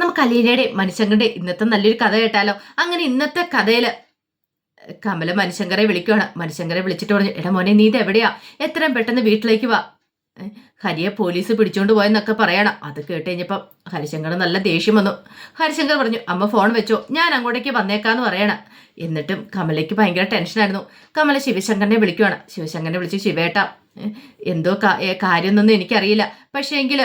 നമുക്ക് അലീനയുടെ മനുഷ്യങ്കരുടെ ഇന്നത്തെ നല്ലൊരു കഥ കേട്ടാലോ? അങ്ങനെ ഇന്നത്തെ കഥയില് കമല മനുഷ്യങ്കരെ വിളിക്കുകയാണ്. മനുഷ്യങ്കരെ വിളിച്ചിട്ട് പറഞ്ഞു, എടാ മോനെ, നീ ഇത് എവിടെയാ? എത്രയും പെട്ടെന്ന് വീട്ടിലേക്ക് വാ. ഹരിയെ പോലീസ് പിടിച്ചോണ്ട് പോയെന്നൊക്കെ പറയണം. അത് കേട്ട് കഴിഞ്ഞപ്പം ഹരിശങ്കർ നല്ല ദേഷ്യം വന്നു. ഹരിശങ്കർ പറഞ്ഞു, അമ്മ ഫോൺ വെച്ചോ, ഞാൻ അങ്ങോട്ടേക്ക് വന്നേക്കാന്ന് പറയണം. എന്നിട്ടും കമലയ്ക്ക് ഭയങ്കര ടെൻഷനായിരുന്നു. കമല ശിവശങ്കറിനെ വിളിക്കുകയാണ്. ശിവശങ്കറിനെ വിളിച്ച്, ശിവേട്ട, എന്തോ കാര്യമൊന്നും എനിക്കറിയില്ല, പക്ഷേ എങ്കിൽ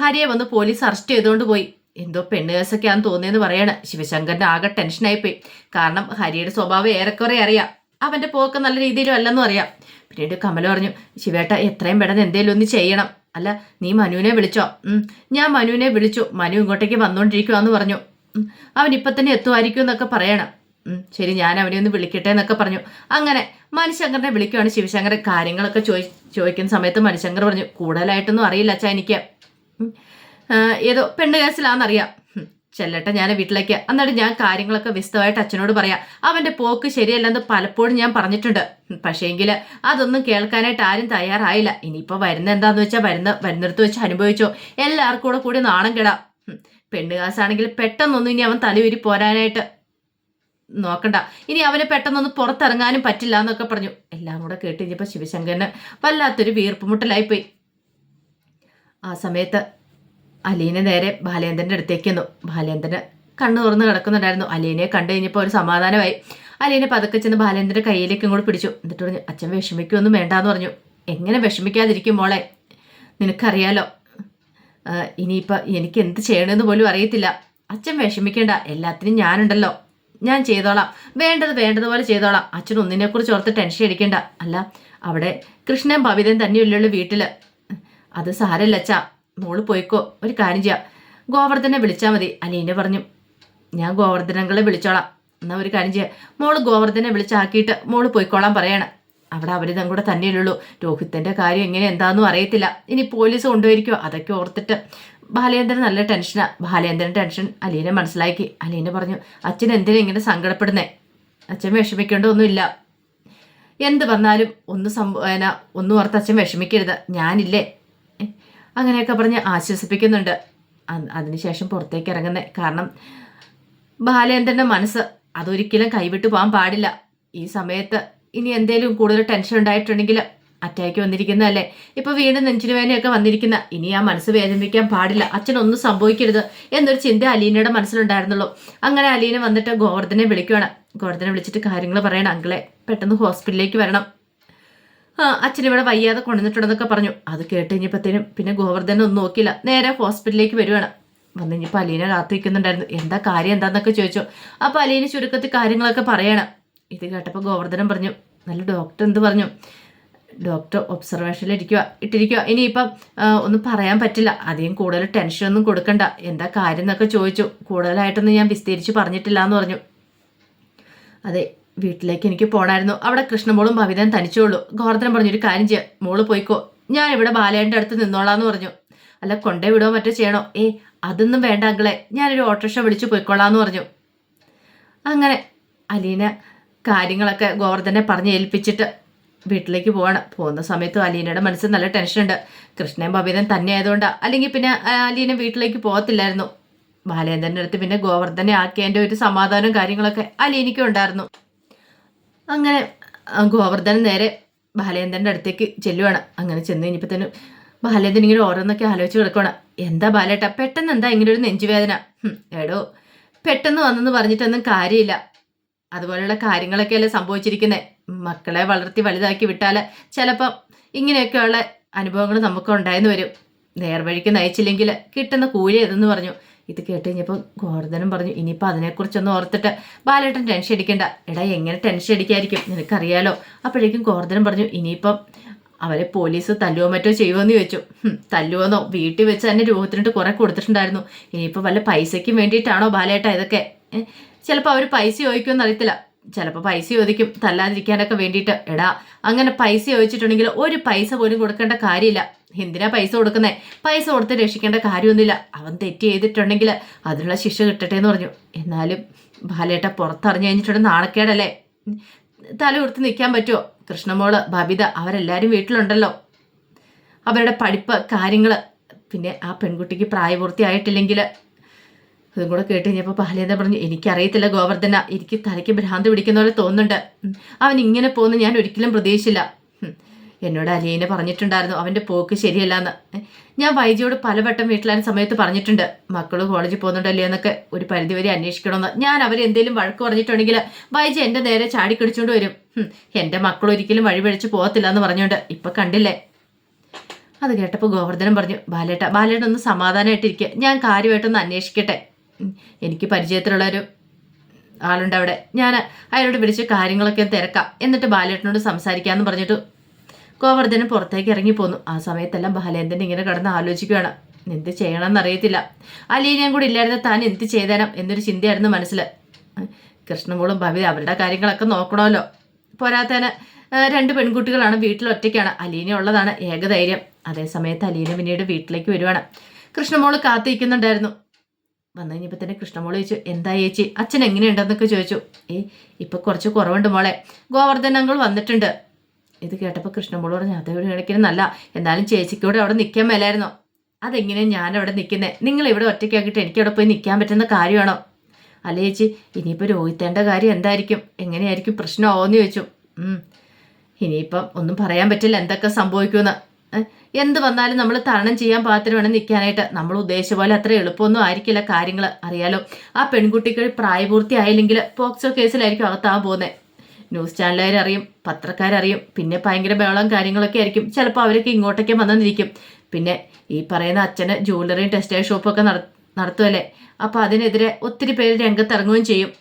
ഹരിയെ വന്ന് പോലീസ് അറസ്റ്റ് ചെയ്തുകൊണ്ട് പോയി. എന്തോ പെണ്ണ് കേസൊക്കെയാന്ന് തോന്നിയെന്ന് പറയാണ്. ശിവശങ്കറിന്റെ ആകെ ടെൻഷനായിപ്പോയി. കാരണം ഹരിയുടെ സ്വഭാവം ഏറെക്കുറെ അറിയാം. അവന്റെ പോക്ക് നല്ല രീതിയിലും അല്ലെന്നും അറിയാം. പിന്നീട് കമല പറഞ്ഞു, ശിവേട്ട, എത്രയും പെട്ടെന്ന് എന്തേലും ഒന്ന് ചെയ്യണം. അല്ല, നീ മനുവിനെ വിളിച്ചോ? ഞാൻ മനുവിനെ വിളിച്ചു. മനു ഇങ്ങോട്ടേക്ക് വന്നുകൊണ്ടിരിക്കുവാന്ന് പറഞ്ഞു. അവൻ ഇപ്പം തന്നെ എത്തുമായിരിക്കും എന്നൊക്കെ പറയണം. ശരി, ഞാൻ അവനെ ഒന്ന് വിളിക്കട്ടെ എന്നൊക്കെ പറഞ്ഞു. അങ്ങനെ മനുശങ്കറിനെ വിളിക്കുവാണ്. ശിവശങ്കരൻ കാര്യങ്ങളൊക്കെ ചോദിക്കുന്ന സമയത്ത് മനുശങ്കർ പറഞ്ഞു, കൂടുതലായിട്ടൊന്നും അറിയില്ല അച്ഛാ, എനിക്ക് ഏതോ പെണ്ണ് കേസിലാണെന്നറിയാം. ചെല്ലട്ടെ, ഞാൻ വീട്ടിലേക്ക്. എന്നിട്ട് ഞാൻ കാര്യങ്ങളൊക്കെ വിശദമായിട്ട് അച്ഛനോട് പറയാം. അവന്റെ പോക്ക് ശരിയല്ലെന്ന് പലപ്പോഴും ഞാൻ പറഞ്ഞിട്ടുണ്ട്. പക്ഷേങ്കിൽ അതൊന്നും കേൾക്കാനായിട്ട് ആരും തയ്യാറായില്ല. ഇനിയിപ്പോൾ വരുന്ന എന്താന്ന് വെച്ചാൽ വരുന്നിടത്ത് വെച്ച് അനുഭവിച്ചോ. എല്ലാവർക്കും കൂടി നാണം കെടാം. പെണ്ണുകാസാണെങ്കിൽ പെട്ടെന്നൊന്നും ഇനി അവൻ തലയുരി പോരാനായിട്ട് നോക്കണ്ട. ഇനി അവന് പെട്ടെന്നൊന്ന് പുറത്തിറങ്ങാനും പറ്റില്ല എന്നൊക്കെ പറഞ്ഞു. എല്ലാം കൂടെ കേട്ട് കഴിഞ്ഞപ്പോൾ ശിവശങ്കരന് വല്ലാത്തൊരു വീർപ്പുമുട്ടലായിപ്പോയി. ആ സമയത്ത് അലീന നേരെ ബാലേന്ദ്രൻ്റെ അടുത്തേക്ക് വന്നു. ബാലേന്ദ്രന് കണ്ണു തുറന്ന് കിടക്കുന്നുണ്ടായിരുന്നു. അലീനയെ കണ്ടു കഴിഞ്ഞപ്പോൾ ഒരു സമാധാനമായി. അലീന പതുക്കെ ചെന്ന് ബാലേന്ദ്രൻ്റെ കയ്യിലേക്ക് ഇങ്ങോട്ട് പിടിച്ചു. എന്നിട്ട് പറഞ്ഞു, അച്ഛൻ വിഷമിക്കൊന്നും വേണ്ടാന്ന് പറഞ്ഞു. എങ്ങനെ വിഷമിക്കാതിരിക്കും മോളെ? നിനക്കറിയാലോ, ഇനിയിപ്പോൾ എനിക്ക് എന്ത് ചെയ്യണമെന്ന് പോലും അറിയത്തില്ല. അച്ഛൻ വിഷമിക്കേണ്ട, എല്ലാത്തിനും ഞാനുണ്ടല്ലോ, ഞാൻ ചെയ്തോളാം. വേണ്ടതുപോലെ ചെയ്തോളാം. അച്ഛൻ ഒന്നിനെക്കുറിച്ച് ഓർത്ത് ടെൻഷൻ അടിക്കേണ്ട. അല്ല, അവിടെ കൃഷ്ണൻ ഭവിതൻ തന്നെയല്ലുള്ളൂ വീട്ടില്. അത് സാരല്ല അച്ഛാ, മോള് പോയിക്കോ. ഒരു കാര്യം ചെയ്യാം, ഗോവർദ്ധനെ വിളിച്ചാൽ മതി. അലീന പറഞ്ഞു, ഞാൻ ഗോവർദ്ധനങ്ങളെ വിളിച്ചോളാം. എന്നാൽ ഒരു കാര്യം ചെയ്യാം, മോള് ഗോവർദ്ധനെ വിളിച്ചാക്കിയിട്ട് മോള് പോയിക്കോളാൻ പറയണം. അവിടെ അവരിതും കൂടെ തന്നെയുള്ളൂ. രോഹിത്തിൻ്റെ കാര്യം എങ്ങനെ എന്താണെന്നും അറിയത്തില്ല. ഇനി പോലീസ് കൊണ്ടുപോയിരിക്കുമോ, അതൊക്കെ ഓർത്തിട്ട് ബാലേന്ദ്രൻ നല്ല ടെൻഷനാണ്. ബാലേന്ദ്രൻ ടെൻഷൻ അലീന മനസ്സിലാക്കി. അലീന പറഞ്ഞു, അച്ഛൻ എന്തിനാ ഇങ്ങനെ സങ്കടപ്പെടുന്നേ? അച്ഛൻ വിഷമിക്കേണ്ടതൊന്നുമില്ല. എന്ത് വന്നാലും ഒന്നും ഓർത്ത് അച്ഛൻ വിഷമിക്കരുത്, ഞാനില്ലേ. അങ്ങനെയൊക്കെ പറഞ്ഞ് ആശ്വസിപ്പിക്കുന്നുണ്ട്. അതിനുശേഷം പുറത്തേക്ക് ഇറങ്ങുന്നത്. കാരണം ബാലേന്ദ്രൻ്റെ മനസ്സ് അതൊരിക്കലും കൈവിട്ടു പോകാൻ പാടില്ല. ഈ സമയത്ത് ഇനി എന്തേലും കൂടുതൽ ടെൻഷൻ ഉണ്ടായിട്ടുണ്ടെങ്കിൽ, അറ്റാക്ക് വന്നിരിക്കുന്നതല്ലേ, ഇപ്പൊ വീണ്ടും നെഞ്ചിന് വേദനയൊക്കെ വന്നിരിക്കുന്ന, ഇനി ആ മനസ്സ് വേദനിപ്പിക്കാൻ പാടില്ല. അച്ഛനൊന്നും സംഭവിക്കരുത് എന്നൊരു ചിന്ത അലീനയുടെ മനസ്സിലുണ്ടായിരുന്നുള്ളൂ. അങ്ങനെ അലീന വന്നിട്ട് ഗോവർദ്ധനെ വിളിക്കുകയാണ്. ഗോവർദ്ധനെ വിളിച്ചിട്ട് കാര്യങ്ങൾ പറയണം. അങ്കിളെ, പെട്ടെന്ന് ഹോസ്പിറ്റലിലേക്ക് വരണം. അച്ഛനിവിടെ വയ്യാതെ കൊണ്ടുവന്നിട്ടുണ്ടെന്നൊക്കെ പറഞ്ഞു. അത് കേട്ട് കഴിഞ്ഞപ്പോഴത്തേനും പിന്നെ ഗോവർദ്ധനെ ഒന്നും നോക്കിയില്ല, നേരെ ഹോസ്പിറ്റലിലേക്ക് വരുവാണ്. വന്നു കഴിഞ്ഞപ്പോൾ അലീന കാത്തു വയ്ക്കുന്നുണ്ടായിരുന്നു. എന്താ കാര്യം എന്താന്നൊക്കെ ചോദിച്ചു. അപ്പോൾ അലീന ചുരുക്കത്തിൽ കാര്യങ്ങളൊക്കെ പറയണം. ഇത് കേട്ടപ്പോൾ ഗോവർദ്ധനം പറഞ്ഞു, നല്ല ഡോക്ടർ എന്ത് പറഞ്ഞു? ഡോക്ടർ ഒബ്സർവേഷനിൽ ഇട്ടിരിക്കുക. ഇനിയിപ്പം ഒന്നും പറയാൻ പറ്റില്ല. അധികം കൂടുതൽ ടെൻഷനൊന്നും കൊടുക്കണ്ട. എന്താ കാര്യം എന്നൊക്കെ ചോദിച്ചു. കൂടുതലായിട്ടൊന്നും ഞാൻ വിസ്തരിച്ച് പറഞ്ഞിട്ടില്ല എന്ന് പറഞ്ഞു. അതെ, വീട്ടിലേക്ക് എനിക്ക് പോകണമായിരുന്നു. അവിടെ കൃഷ്ണമോളും ഭവിതൻ തനിച്ചുള്ളൂ. ഗോവർദ്ധനം പറഞ്ഞൊരു കാര്യം ചെയ്യാം, മോള് പോയിക്കോ, ഞാൻ ഇവിടെ ബാലേൻ്റെ അടുത്ത് നിന്നോളാന്ന് പറഞ്ഞു. അല്ല, കൊണ്ടേ വിടോ മറ്റോ ചെയ്യണോ? അതൊന്നും വേണ്ട അങ്കിളെ, ഞാനൊരു ഓട്ടോറിക്ഷ വിളിച്ച് പോയിക്കോളാന്ന് പറഞ്ഞു. അങ്ങനെ അലീന കാര്യങ്ങളൊക്കെ ഗോവർദ്ധനെ പറഞ്ഞ് ഏൽപ്പിച്ചിട്ട് വീട്ടിലേക്ക് പോവാണ്. പോകുന്ന സമയത്ത് അലീനയുടെ മനസ്സിൽ നല്ല ടെൻഷനുണ്ട്. കൃഷ്ണൻ ഭവിതൻ തന്നെ ആയതുകൊണ്ടാണ്. അല്ലെങ്കിൽ പിന്നെ അലീന വീട്ടിലേക്ക് പോകത്തില്ലായിരുന്നു. ബാലേന്ദ്രൻ്റെ അടുത്ത് പിന്നെ ഗോവർദ്ധനെ ആക്കിയതിൻ്റെ ഒരു സമാധാനവും കാര്യങ്ങളൊക്കെ അലീനയ്ക്കും ഉണ്ടായിരുന്നു. അങ്ങനെ ഗോവർദ്ധൻ നേരെ ബാലേന്ദ്രൻ്റെ അടുത്തേക്ക് ചെല്ലുവാണ്. അങ്ങനെ ചെന്ന് കഴിഞ്ഞപ്പോഴത്തേനും ബാലേന്ദ്രൻ ഇങ്ങനെ ഓരോന്നൊക്കെ ആലോചിച്ച് കിടക്കുകയാണ്. എന്താ ബാലേട്ട, പെട്ടെന്ന് എന്താ ഇങ്ങനെ ഒരു നെഞ്ചുവേദന? എടോ, പെട്ടെന്ന് വന്നെന്ന് പറഞ്ഞിട്ടൊന്നും കാര്യമില്ല. അതുപോലെയുള്ള കാര്യങ്ങളൊക്കെയല്ലേ സംഭവിച്ചിരിക്കുന്നത്. മക്കളെ വളർത്തി വലുതാക്കി വിട്ടാൽ ചിലപ്പം ഇങ്ങനെയൊക്കെയുള്ള അനുഭവങ്ങൾ നമുക്ക് ഉണ്ടായെന്ന് വരും. നേർവഴിക്ക് നയിച്ചില്ലെങ്കിൽ കിട്ടുന്ന കൂലി ഏതെന്ന് പറഞ്ഞു. ഇത് കേട്ട് കഴിഞ്ഞപ്പോൾ ഗോവർദ്ധനം പറഞ്ഞു, ഇനിയിപ്പോൾ അതിനെക്കുറിച്ചൊന്നും ഓർത്തിട്ട് ബാലേട്ടൻ ടെൻഷൻ അടിക്കണ്ട. എടാ, എങ്ങനെ ടെൻഷൻ അടിക്കായിരിക്കും, നിനക്കറിയാലോ. അപ്പോഴേക്കും ഗോവർദ്ധനം പറഞ്ഞു, ഇനിയിപ്പം അവരെ പോലീസ് തല്ലുവോ മറ്റോ ചെയ്യുമോയെന്ന് ചോദിച്ചു. തല്ലുവോന്നോ, വീട്ടിൽ വെച്ച് തന്നെ രൂപത്തിനിട്ട് കുറെ കൊടുത്തിട്ടുണ്ടായിരുന്നു. ഇനിയിപ്പോൾ വല്ല പൈസയ്ക്കും വേണ്ടിയിട്ടാണോ ബാലേട്ട ഇതൊക്കെ? ചിലപ്പോൾ അവർ പൈസ ചോദിക്കുമെന്ന് അറിയത്തില്ല. ചിലപ്പോൾ പൈസ ചോദിക്കും തല്ലാതിരിക്കാനൊക്കെ വേണ്ടിയിട്ട്. എടാ, അങ്ങനെ പൈസ ചോദിച്ചിട്ടുണ്ടെങ്കിൽ ഒരു പൈസ പോലും കൊടുക്കേണ്ട കാര്യമില്ല. എന്തിനാ പൈസ കൊടുക്കുന്നേ? പൈസ കൊടുത്ത് രക്ഷിക്കേണ്ട കാര്യമൊന്നുമില്ല. അവൻ തെറ്റ് ചെയ്തിട്ടുണ്ടെങ്കിൽ അതിനുള്ള ശിക്ഷ കിട്ടട്ടെ എന്ന് പറഞ്ഞു. എന്നാലും ബാലേട്ട പുറത്തറിഞ്ഞു കഴിഞ്ഞിട്ടുണ്ടെങ്കിൽ നാണക്കേടല്ലേ? തല കൊടുത്ത് നിൽക്കാൻ പറ്റുമോ? കൃഷ്ണമോള്, ബബിത, അവരെല്ലാവരും വീട്ടിലുണ്ടല്ലോ. അവരുടെ പഠിപ്പ് കാര്യങ്ങൾ, പിന്നെ ആ പെൺകുട്ടിക്ക് പ്രായപൂർത്തിയായിട്ടില്ലെങ്കിൽ ഇതും കൂടെ കേട്ട് കഴിഞ്ഞപ്പോൾ ബാലേന്ദ്ര പറഞ്ഞു, എനിക്കറിയത്തില്ല ഗോവർദ്ധന, എനിക്ക് തലയ്ക്ക് ഭ്രാന്ത് പിടിക്കുന്ന പോലെ തോന്നുന്നുണ്ട്. അവൻ ഇങ്ങനെ പോകുന്നു ഞാൻ ഒരിക്കലും പ്രതീക്ഷിച്ചില്ല. എന്നോട് അലീന പറഞ്ഞിട്ടുണ്ടായിരുന്നു അവൻ്റെ പോക്ക് ശരിയല്ല എന്ന്. ഞാൻ വൈജിയോട് പലവട്ടം വീട്ടിലാൻ സമയത്ത് പറഞ്ഞിട്ടുണ്ട്, മക്കൾ കോളേജിൽ പോകുന്നുണ്ടല്ലോ എന്നൊക്കെ ഒരു പരിധിവരെ അന്വേഷിക്കണമെന്ന്. ഞാൻ അവരെന്തെങ്കിലും വഴക്ക് പറഞ്ഞിട്ടുണ്ടെങ്കിൽ വൈജി എൻ്റെ നേരെ ചാടിക്കടിച്ചുകൊണ്ട് വരും. എൻ്റെ മക്കൾ ഒരിക്കലും വഴിപഴിച്ച് പോകത്തില്ല എന്ന് പറഞ്ഞുകൊണ്ട് ഇപ്പം കണ്ടില്ലേ. അത് കേട്ടപ്പോൾ ഗോവർദ്ധനം പറഞ്ഞു, ബാലേട്ട ഒന്ന് സമാധാനമായിട്ടിരിക്കുക, ഞാൻ കാര്യമായിട്ടൊന്ന് അന്വേഷിക്കട്ടെ. എനിക്ക് പരിചയത്തിലുള്ളൊരു ആളുണ്ട് അവിടെ, ഞാൻ അയാളോട് വിളിച്ച് കാര്യങ്ങളൊക്കെ തിരക്കാം, എന്നിട്ട് ബാലേട്ടനോട് സംസാരിക്കാമെന്ന് പറഞ്ഞിട്ട് ഗോവർദ്ധനം പുറത്തേക്ക് ഇറങ്ങിപ്പോന്നു. ആ സമയത്തെല്ലാം ബാലേന്ദ്രൻ ഇങ്ങനെ കിടന്ന് ആലോചിക്കുകയാണ്, എന്ത് ചെയ്യണമെന്ന് അറിയത്തില്ല. അലീനയും കൂടി ഇല്ലായിരുന്ന താൻ എന്ത് ചെയ്തേനം എന്നൊരു ചിന്തയായിരുന്നു മനസ്സിൽ. കൃഷ്ണമോളും ഭവി അവരുടെ കാര്യങ്ങളൊക്കെ നോക്കണമല്ലോ. പോരാത്തതിന് 2 പെൺകുട്ടികളാണ്, വീട്ടിൽ ഒറ്റയ്ക്കാണ്. അലീന ഉള്ളതാണ് ഏകധൈര്യം. അതേസമയത്ത് അലീന പിന്നീട് വീട്ടിലേക്ക് വരുവാണ്. കൃഷ്ണമോള് കാത്തിരിക്കുന്നുണ്ടായിരുന്നു. വന്നു കഴിഞ്ഞപ്പോൾ തന്നെ കൃഷ്ണമോള് ചോദിച്ചു, എന്താ ചേച്ചി, അച്ഛൻ എങ്ങനെയുണ്ടെന്നൊക്കെ ചോദിച്ചു. ഇപ്പം കുറച്ച് കുറവുണ്ട് മോളെ, ഗോവർദ്ധൻ അങ്കിൾ വന്നിട്ടുണ്ട്. ഇത് കേട്ടപ്പോൾ കൃഷ്ണമോള് പറഞ്ഞു, അതോടെ ഇടയ്ക്കിനും നല്ല, എന്നാലും ചേച്ചിക്കൂടെ അവിടെ നിൽക്കാൻ മേലായിരുന്നോ? അതെങ്ങനെയാണ് ഞാനവിടെ നിൽക്കുന്നത്? നിങ്ങൾ ഇവിടെ ഒറ്റയ്ക്കാക്കിയിട്ട് എനിക്കവിടെ പോയി നിൽക്കാൻ പറ്റുന്ന കാര്യമാണോ? അല്ല ചേച്ചി, ഇനിയിപ്പോൾ രോഹിത്തേണ്ട കാര്യം എന്തായിരിക്കും, എങ്ങനെയായിരിക്കും പ്രശ്നമാവോന്ന് ചോദിച്ചു. ഇനിയിപ്പം ഒന്നും പറയാൻ പറ്റില്ല എന്തൊക്കെ സംഭവിക്കുമെന്ന്. എന്ത് വന്നാലും നമ്മൾ തരണം ചെയ്യാൻ പാകത്തിന് വേണം നിൽക്കാനായിട്ട്. നമ്മൾ ഉദ്ദേശിച്ച പോലെ അത്ര എളുപ്പമൊന്നും ആയിരിക്കില്ല കാര്യങ്ങൾ, അറിയാലോ. ആ പെൺകുട്ടിക്ക് പ്രായപൂർത്തി ആയില്ലെങ്കിൽ പോക്സോ കേസിലായിരിക്കും അകത്താകാൻ പോകുന്നത്. ന്യൂസ് ചാനലുകാരറിയും, പത്രക്കാരറിയും, പിന്നെ ഭയങ്കര ബഹളം കാര്യങ്ങളൊക്കെ ആയിരിക്കും. ചിലപ്പോൾ അവരൊക്കെ ഇങ്ങോട്ടേക്ക് വന്നെന്നിരിക്കും. പിന്നെ ഈ പറയുന്ന അച്ഛന് ജ്വല്ലറിയും ടെക്സ്റ്റൈൽ ഷോപ്പൊക്കെ നടത്തുമല്ലേ, അപ്പോൾ അതിനെതിരെ ഒത്തിരി പേര് രംഗത്തിറങ്ങുകയും ചെയ്യും.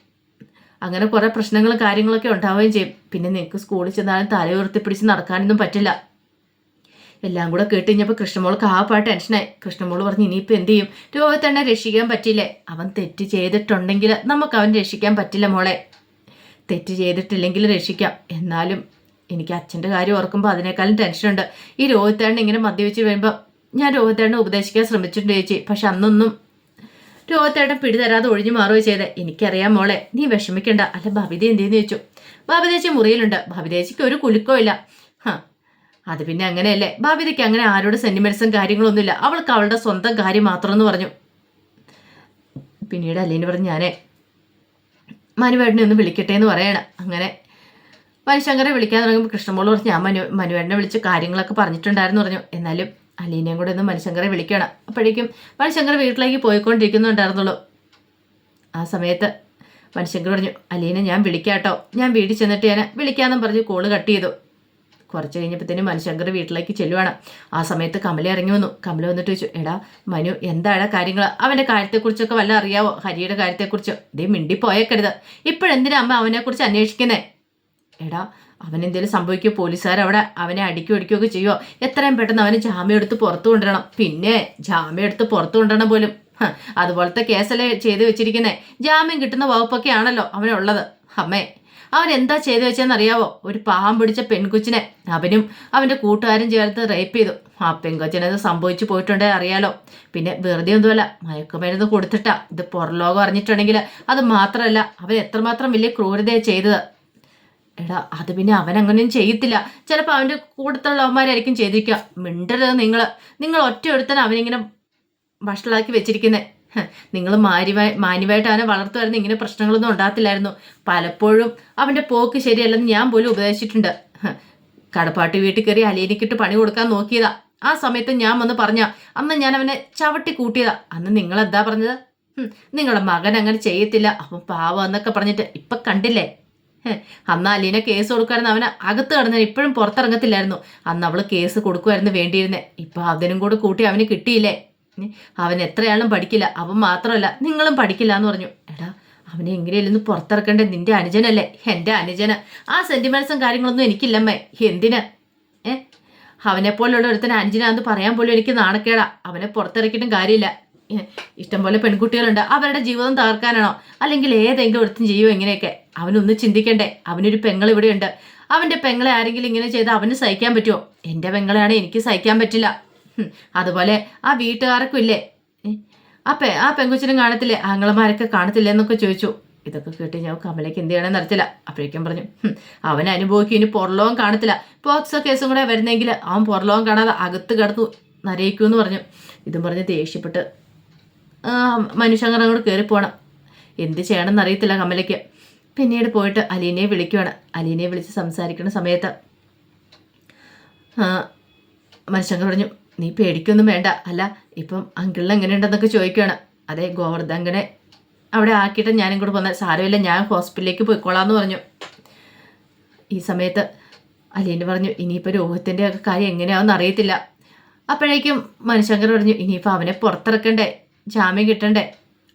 അങ്ങനെ കുറേ പ്രശ്നങ്ങളും കാര്യങ്ങളൊക്കെ ഉണ്ടാവുകയും ചെയ്യും. പിന്നെ നിങ്ങൾക്ക് സ്കൂളിൽ ചെന്നാലും തല ഉയർത്തിപ്പിടിച്ച് നടക്കാനൊന്നും പറ്റില്ല. എല്ലാം കൂടെ കേട്ട് കഴിഞ്ഞപ്പോൾ കൃഷ്ണമോൾക്ക് ടെൻഷനായി. കൃഷ്ണമോള് പറഞ്ഞു, ഇനിയിപ്പോൾ എന്ത് ചെയ്യും? രോഹിത്തേണ്ണെ രക്ഷിക്കാൻ പറ്റില്ലേ? അവൻ തെറ്റ് ചെയ്തിട്ടുണ്ടെങ്കിൽ നമുക്ക് അവൻ രക്ഷിക്കാൻ പറ്റില്ല മോളെ. തെറ്റ് ചെയ്തിട്ടില്ലെങ്കിൽ രക്ഷിക്കാം, എന്നാലും എനിക്ക് അച്ഛൻ്റെ കാര്യം ഓർക്കുമ്പോൾ അതിനേക്കാളും ടെൻഷനുണ്ട്. ഈ രോഹിത്തേണ്ണ ഇങ്ങനെ മദ്യവെച്ച് വരുമ്പോൾ ഞാൻ രോഹിത്തേണ്ണെ ഉപദേശിക്കാൻ ശ്രമിച്ചിട്ടുണ്ട് ചേച്ചി, പക്ഷെ അന്നൊന്നും രോഹിത്തേട്ടൻ പിടിതരാതെ ഒഴിഞ്ഞു മാറുകയോ ചെയ്തേ. എനിക്കറിയാം മോളെ, നീ വിഷമിക്കണ്ട. അല്ല ബബിത എന്തെന്ന് ചോദിച്ചു. ബബിതേച്ചി മുറിയിലുണ്ട്. ബബിതേച്ചിക്ക് ഒരു കുലുക്കവും ഇല്ല. അത് പിന്നെ അങ്ങനെയല്ലേ, ബബിതയ്ക്ക് അങ്ങനെ ആരോട് സെന്റിമെന്റ്സും കാര്യങ്ങളൊന്നുമില്ല, അവൾക്ക് അവളുടെ സ്വന്തം കാര്യം മാത്രം എന്ന് പറഞ്ഞു. പിന്നീട് അല്ലേന്ന് പറഞ്ഞു, ഞാനേ മനുവേട്ടനെ ഒന്ന് വിളിക്കട്ടെ എന്ന് പറയണം. അങ്ങനെ മനുശങ്കരെ വിളിക്കാൻ തുടങ്ങുമ്പോൾ കൃഷ്ണമോള് പറഞ്ഞു, ഞാൻ മനുവേട്ടനെ വിളിച്ച് കാര്യങ്ങളൊക്കെ പറഞ്ഞിട്ടുണ്ടായിരുന്നു പറഞ്ഞു. എന്നാലും അലീനയും കൂടെ ഒന്ന് മനുശങ്കരെ വിളിക്കണം. അപ്പോഴേക്കും മനുശങ്കർ വീട്ടിലേക്ക് പോയിക്കൊണ്ടിരിക്കുന്നുണ്ടായിരുന്നുള്ളൂ. ആ സമയത്ത് മനുശങ്കർ പറഞ്ഞു, അലീന ഞാൻ വിളിക്കാട്ടോ, ഞാൻ വീട്ടിൽ ചെന്നിട്ട് ഞാൻ വിളിക്കാമെന്നും പറഞ്ഞ് കോള് കട്ട് ചെയ്തു. കുറച്ച് കഴിഞ്ഞപ്പോഴത്തേനും മനുശങ്കർ വീട്ടിലേക്ക് ചെല്ലുവാണ്. ആ സമയത്ത് കമല ഇറങ്ങി വന്നു. കമല വന്നിട്ട് ചോദിച്ചു, എടാ മനു, എന്താടാ കാര്യങ്ങൾ? അവൻ്റെ കാര്യത്തെക്കുറിച്ചൊക്കെ വല്ല അറിയാവോ? ഹരിയുടെ കാര്യത്തെക്കുറിച്ച്? ഇതേ മിണ്ടിപ്പോയേക്കരുത്. ഇപ്പോഴെന്തിനാ അമ്മ അവനെക്കുറിച്ച് അന്വേഷിക്കുന്നേ? എടാ അവനെന്തെങ്കിലും സംഭവിക്കുകയോ പോലീസുകാർ അവിടെ അവനെ അടിക്കുകയൊക്കെ ചെയ്യുമോ? എത്രയും പെട്ടെന്ന് അവന് ജാമ്യം എടുത്ത് പുറത്തു കൊണ്ടുവരണം. പിന്നെ ജാമ്യം എടുത്ത് പുറത്തു കൊണ്ടുവരണം പോലും അതുപോലത്തെ കേസല്ലേ ചെയ്ത് വെച്ചിരിക്കുന്നേ. ജാമ്യം കിട്ടുന്ന വകുപ്പൊക്കെ ആണല്ലോ അവനുള്ളത്. അമ്മേ, അവൻ എന്താ ചെയ്തു വെച്ചെന്നറിയാവോ? ഒരു പാവം പിടിച്ച പെൺകൊച്ചിനെ അവനും അവൻ്റെ കൂട്ടുകാരും ചേർത്ത് റേപ്പ് ചെയ്തു. ആ പെൺകൊച്ചിനത് സംഭവിച്ചു പോയിട്ടുണ്ടേ അറിയാലോ. പിന്നെ വെറുതെ ഒന്നുമല്ല, മയക്കുമരുന്ന് കൊടുത്തിട്ടാ. ഇത് പുറലോകം അറിഞ്ഞിട്ടുണ്ടെങ്കിൽ അത് മാത്രമല്ല, അവൻ എത്രമാത്രം വലിയ ക്രൂരതയാണ് ചെയ്തത്. എടാ അത് പിന്നെ അവൻ അങ്ങനെയും ചെയ്യത്തില്ല. ചിലപ്പോൾ അവൻ്റെ കൂട്ടത്തുള്ളവന്മാരായിരിക്കും ചെയ്തിരിക്കുക. മിണ്ടരുത് നിങ്ങൾ ഒറ്റ ഒരുത്തന്നെ അവനിങ്ങനെ വഷളാക്കി വെച്ചിരിക്കുന്നത്. നിങ്ങൾ മാന്യമായിട്ട് അവനെ വളർത്തു വരുന്ന ഇങ്ങനെ പ്രശ്നങ്ങളൊന്നും ഉണ്ടാകത്തില്ലായിരുന്നു. പലപ്പോഴും അവൻ്റെ പോക്ക് ശരിയല്ലെന്ന് ഞാൻ പോലും ഉപദേശിച്ചിട്ടുണ്ട്. കടപ്പാട്ടി വീട്ടിൽ കയറി അലീനക്കിട്ട് പണി കൊടുക്കാൻ നോക്കിയതാ. ആ സമയത്ത് ഞാൻ വന്ന് പറഞ്ഞ അന്ന് ഞാൻ അവനെ ചവിട്ടി കൂട്ടിയതാ. അന്ന് നിങ്ങളെന്താ പറഞ്ഞത്? നിങ്ങളുടെ മകൻ അങ്ങനെ ചെയ്യത്തില്ല, അവൻ പാവം എന്നൊക്കെ പറഞ്ഞിട്ട് ഇപ്പം കണ്ടില്ലേ? അന്ന് അലീന കേസ് കൊടുക്കുമായിരുന്നു, അവനെ അകത്ത് കിടന്നാൽ ഇപ്പോഴും പുറത്തിറങ്ങത്തില്ലായിരുന്നു. അന്ന് അവൾ കേസ് കൊടുക്കുമായിരുന്നു വേണ്ടിയിരുന്നേ. ഇപ്പം അതിനും കൂടെ കൂട്ടി അവന് കിട്ടിയില്ലേ? അവൻ എത്രയാളും പഠിക്കില്ല. അവൻ മാത്രമല്ല നിങ്ങളും പഠിക്കില്ല എന്ന് പറഞ്ഞു. എടാ അവനെ എങ്ങനെയല്ലെന്ന് പുറത്തിറക്കണ്ടേ? നിന്റെ അനുജനല്ലേ? എൻ്റെ അനുജന് ആ സെന്റിമെന്റ്സും കാര്യങ്ങളൊന്നും എനിക്കില്ലമ്മേ. എന്തിന്? അവനെപ്പോലുള്ള ഒരുത്തന്നെ അനുജനാന്ന് പറയാൻ പോലും എനിക്ക് നാണക്കേടാ. അവനെ പുറത്തിറക്കിയിട്ടും കാര്യമില്ല. ഇഷ്ടംപോലെ പെൺകുട്ടികളുണ്ട്, അവരുടെ ജീവിതം തകർക്കാനാണോ? അല്ലെങ്കിൽ ഏതെങ്കിലും ഒരുത്തും ചെയ്യുമോ ഇങ്ങനെയൊക്കെ? അവനൊന്ന് ചിന്തിക്കണ്ടേ? അവനൊരു പെങ്ങൾ ഇവിടെയുണ്ട്. അവൻ്റെ പെങ്ങളെ ആരെങ്കിലും ഇങ്ങനെ ചെയ്താൽ അവന് സഹിക്കാൻ പറ്റുമോ? എൻ്റെ പെങ്ങളെയാണെങ്കിൽ എനിക്ക് സഹിക്കാൻ പറ്റില്ല. അതുപോലെ ആ വീട്ടുകാർക്കും ഇല്ലേ? ആ പെങ്കുച്ചിനും കാണത്തില്ലേ? ആങ്ങളമാരൊക്കെ കാണത്തില്ലേ എന്നൊക്കെ ചോദിച്ചു. ഇതൊക്കെ കേട്ട് ഞാൻ കമലയ്ക്ക് എന്ത് ചെയ്യണമെന്ന് അറിയത്തില്ല. അപ്പോഴേക്കും പറഞ്ഞു, അവൻ അനുഭവിക്കും, ഇനി പുറലോകം കാണത്തില്ല. പോക്സോ കേസും കൂടെ വരുന്നെങ്കിൽ അവൻ പുറലോകം കാണാതെ അകത്ത് കിടന്നു നരയിക്കുമെന്ന് പറഞ്ഞു. ഇതും പറഞ്ഞ് ദേഷ്യപ്പെട്ട് മനുഷ്യങ്കർ അങ്ങോട്ട് കയറിപ്പോണം. എന്ത് ചെയ്യണമെന്ന് അറിയത്തില്ല കമലയ്ക്ക്. പിന്നീട് പോയിട്ട് അലീനയെ വിളിക്കുകയാണ്. അലീനയെ വിളിച്ച് സംസാരിക്കുന്ന സമയത്ത് മനുഷ്യങ്കർ പറഞ്ഞു, നീ പേടിക്കൊന്നും വേണ്ട. അല്ല ഇപ്പം അങ്കിളിന് എങ്ങനെയുണ്ടെന്നൊക്കെ ചോദിക്കുകയാണ്. അതെ ഗോവർദ്ധങ്ങനെ അവിടെ ആക്കിയിട്ട് ഞാനും കൂടെ പോന്ന സാരമില്ല, ഞാൻ ഹോസ്പിറ്റലിലേക്ക് പോയിക്കോളാന്ന് പറഞ്ഞു. ഈ സമയത്ത് അലീന പറഞ്ഞു, ഇനിയിപ്പോൾ രോഹിത്തിൻ്റെ ഒക്കെ കാര്യം എങ്ങനെയാണെന്ന് അറിയത്തില്ല. അപ്പോഴേക്കും മനുശങ്കർ പറഞ്ഞു, ഇനിയിപ്പോൾ അവനെ പുറത്തിറക്കണ്ടേ, ജാമ്യം കിട്ടണ്ടേ,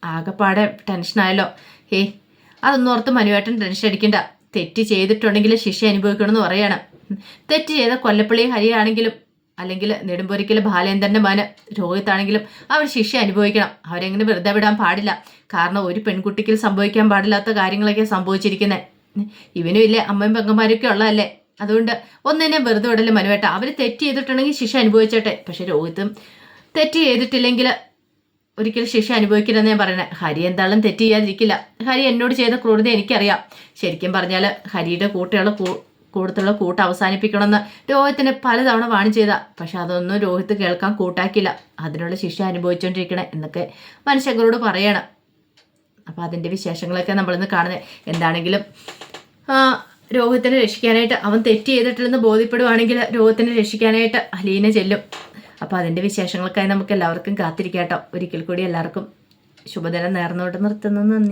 ആകെപ്പാടെ ടെൻഷനായല്ലോ. അതൊന്നും ഓർത്ത് മനുവേട്ടൻ ടെൻഷൻ അടിക്കണ്ട. തെറ്റ് ചെയ്തിട്ടുണ്ടെങ്കിൽ ശിക്ഷ അനുഭവിക്കണമെന്ന് പറയാണ്. തെറ്റ് ചെയ്ത കൊല്ലപ്പള്ളി ഹരിയാണെങ്കിലും അല്ലെങ്കിൽ നെടുമ്പൊരിക്കൽ ബാലേന്ദ്രൻ്റെ മകന് രോഹിത്താണെങ്കിലും അവർ ശിക്ഷ അനുഭവിക്കണം. അവരെങ്ങനെ വെറുതെ വിടാൻ പാടില്ല. കാരണം ഒരു പെൺകുട്ടിക്ക് സംഭവിക്കാൻ പാടില്ലാത്ത കാര്യങ്ങളൊക്കെ സംഭവിച്ചിരിക്കുന്നത്. ഇവനും ഇല്ലേ അമ്മയും പെങ്ങന്മാരൊക്കെ ഉള്ളതല്ലേ. അതുകൊണ്ട് ഒന്നിനെ വെറുതെ വിടല് മനുവേട്ട. അവർ തെറ്റ് ചെയ്തിട്ടുണ്ടെങ്കിൽ ശിക്ഷ അനുഭവിച്ചോട്ടെ. പക്ഷെ രോഹിത്തും തെറ്റ് ചെയ്തിട്ടില്ലെങ്കിൽ ഒരിക്കലും ശിക്ഷ അനുഭവിക്കില്ലെന്ന് ഞാൻ പറയുന്നത്. ഹരി എന്തായാലും തെറ്റ് ചെയ്യാതിരിക്കില്ല. ഹരി എന്നോട് ചെയ്ത ക്രൂരത എനിക്കറിയാം. ശരിക്കും പറഞ്ഞാൽ ഹരിയുടെ കൂടുതലുള്ള കൂട്ട് അവസാനിപ്പിക്കണമെന്ന് രോഹിത്തിന് പലതവണ വാണി ചെയ്ത. പക്ഷെ അതൊന്നും രോഹിത്ത് കേൾക്കാൻ കൂട്ടാക്കില്ല. അതിനുള്ള ശിക്ഷ അനുഭവിച്ചുകൊണ്ടിരിക്കണേ എന്നൊക്കെ മനുഷ്യങ്ങളോട് പറയണം. അപ്പോൾ അതിൻ്റെ വിശേഷങ്ങളൊക്കെ നമ്മളിന്ന് കാണുന്നത്. എന്താണെങ്കിലും രോഹിത്തിനെ രക്ഷിക്കാനായിട്ട് അവൻ തെറ്റ് ചെയ്തിട്ടില്ലെന്ന് ബോധ്യപ്പെടുവാണെങ്കിൽ രോഹിത്തിനെ രക്ഷിക്കാനായിട്ട് അലീന ചെല്ലും. അപ്പോൾ അതിൻ്റെ വിശേഷങ്ങൾക്കായി നമുക്ക് എല്ലാവർക്കും കാത്തിരിക്കാം കേട്ടോ. ഒരിക്കൽ കൂടി എല്ലാവർക്കും ശുഭദിനം നേർന്നുകൊണ്ട് നിർത്തുന്നു. നന്ദി.